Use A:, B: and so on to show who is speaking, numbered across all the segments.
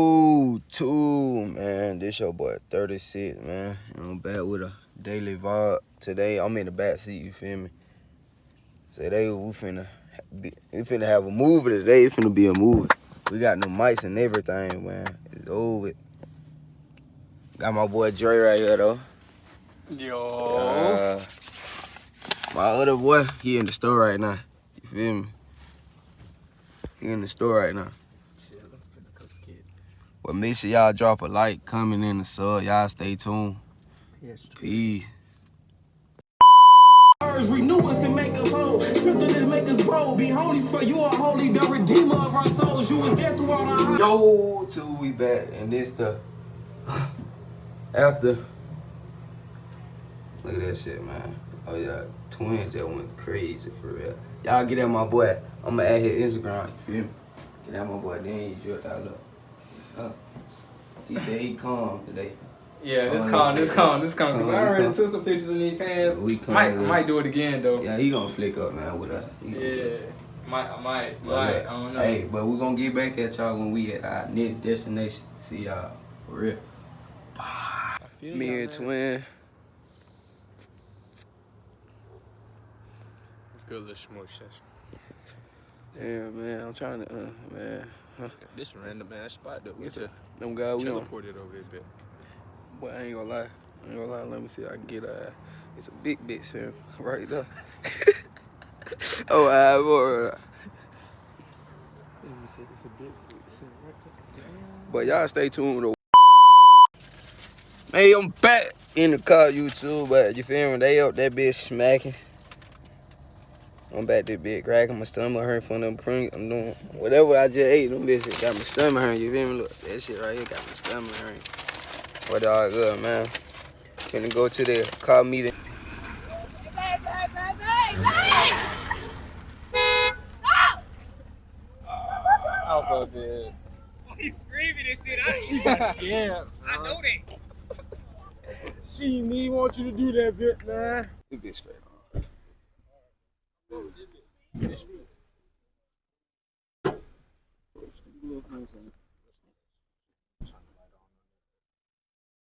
A: Yo, two, man. This your boy 36, man. And I'm back with a daily vlog. Today, I'm in the back seat, you feel me? Today, we finna have a movie today. It's finna be a movie. We got no mics and everything, man. It's over with. Got my boy Dre right here, though.
B: Yo.
A: My other boy, he in the store right now. You feel me? He in the store right now. Well, make sure y'all drop a like, comment in the sub. Y'all stay tuned. Peace.
C: Renew us and make us whole. Strengthen us, make us grow. Be holy for you are holy, the redeemer of our souls. You was there through all our.
A: Yo, two, we back. And this the after. Look at that shit, man. Oh yeah, twins that went crazy for real. Y'all get at my boy. I'ma add his Instagram. You feel me? Get at my boy. Then you drip that look. He said he calm today.
B: Yeah, this calm. Cause I already took some pictures in these pants. Might do it again though.
A: Yeah, he gonna flick up, man, with us.
B: I might. I don't know.
A: Hey, but we gonna get back at y'all when we at our next destination. See y'all for real. Me and twin.
D: Good little smoke session.
A: Damn, man, I'm trying to, man.
D: This random ass spot that we just
A: Them guys we on.
D: teleported over this bit.
A: Boy, I ain't gonna lie. Let me see if I can get it's a big sim right there. Oh, boy.
D: It's a big sim right there.
A: But y'all stay tuned though. Man, I'm back in the car, YouTube, but you feel me? They up that bitch smacking. I'm back to bit cracking my stomach hurting from them pring. I'm doing whatever I just ate. Them bitches got my stomach hurting. You feel me? Look, that shit right here got my stomach hurting. But all good, man. Finna go to the car meeting.
B: I'm so good.
E: Oh, you screaming and shit.
B: She got scared.
E: I know that.
B: She me want you to do that bit, man.
A: This bitch straight on.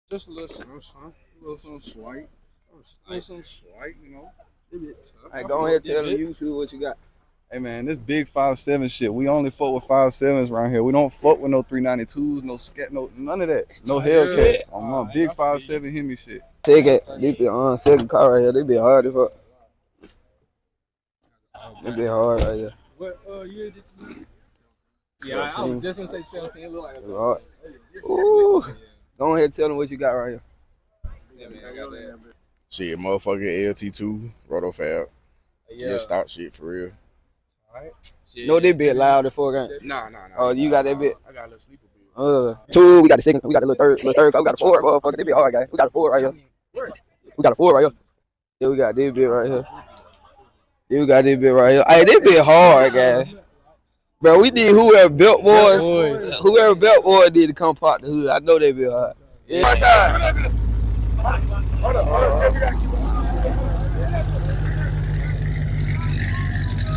D: Just a little some slight. Some slight, you know.
A: Hey, go ahead and tell them YouTube what you got.
F: Hey man, this big 5'7" shit. We only fuck with 5'7s around here. We don't fuck with no 392s, no scat, no none of that. No Hellcats. I'm on big 5'7" Hemi shit.
A: Take it. This the second car right here. They be hard as fuck. They be hard right here.
B: What year did you? Yeah, I was just gonna say 17. It look like
A: They be hard. Ooh. Go ahead and tell them what you got right here.
B: Yeah, man, I got that.
F: Shit, motherfucking LT2, Rotofab. Yeah, stock shit for real.
A: No, they bit loud before game.
F: Nah.
A: Oh, you got that bit?
F: I got a little sleeper bit.
A: Two. We got the second. We got the little third. We got a four. Motherfucker, they be hard, guys. We got a four right here. We got a four right here. Then we got this bit right here. Then we got this bit right here. Hey, this bit hard, guys. Bro, we need whoever built boys. Whoever built boys need to come pop the hood. I know they be hard. Yeah. One time. Hold on.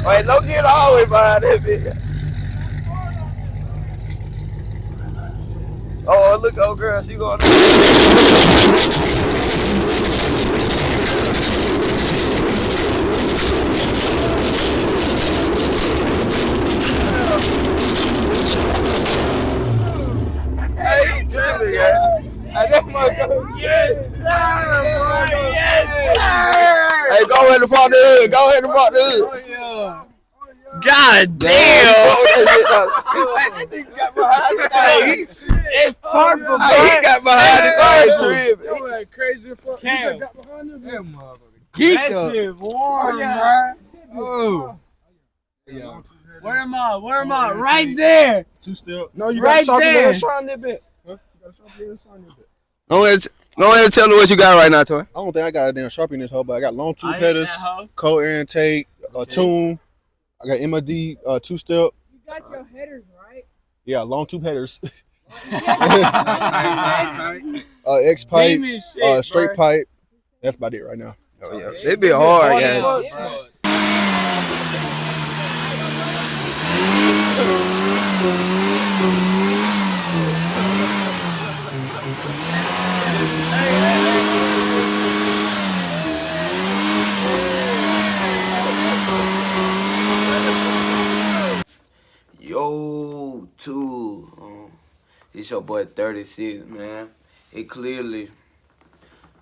A: Wait, don't get all the way behind that bitch. Oh, look, old girl, she going. Hey, you tripping, guys. Yes! Hey, go ahead and pop the hood.
E: God damn!
A: That nigga got behind the thing.
E: It's purple,
A: He got behind the thing,
B: Yo, crazy fuck.
E: Cam.
B: You just got behind him.
E: That motherfucker. That shit warm, man. Oh. Where am I? Right there.
F: Two-step.
B: No, you
E: Right
B: got
E: there.
B: shine that bit.
A: Go ahead and tell me what you got right now, Toy.
F: I don't think I got a damn Sharpie in this hoe, but I got long tube
E: I ain't
F: headers,
E: that hoe.
F: co-air intake, a tune. I got MID two-step.
G: You got your headers right.
F: Yeah, long tube headers.
E: Tight.
F: X-pipe,
E: Demon shit,
F: straight
E: bro.
F: pipe. That's about it right now.
A: Oh, yeah. They be hard, guys. It's your boy 36, man. It clearly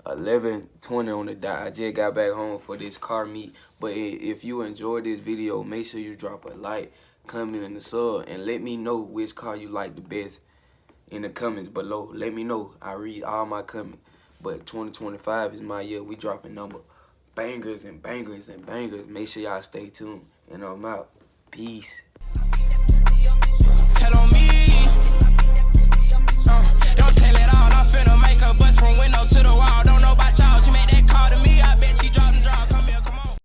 A: 11:20 on the dot. I just got back home for this car meet. But if you enjoyed this video, make sure you drop a like, comment, and a sub, and let me know which car you like the best in the comments below. Let me know. I read all my comments. But 2025 is my year. We dropping number bangers and bangers and bangers. Make sure y'all stay tuned. And I'm out. Peace.
C: Tell 'em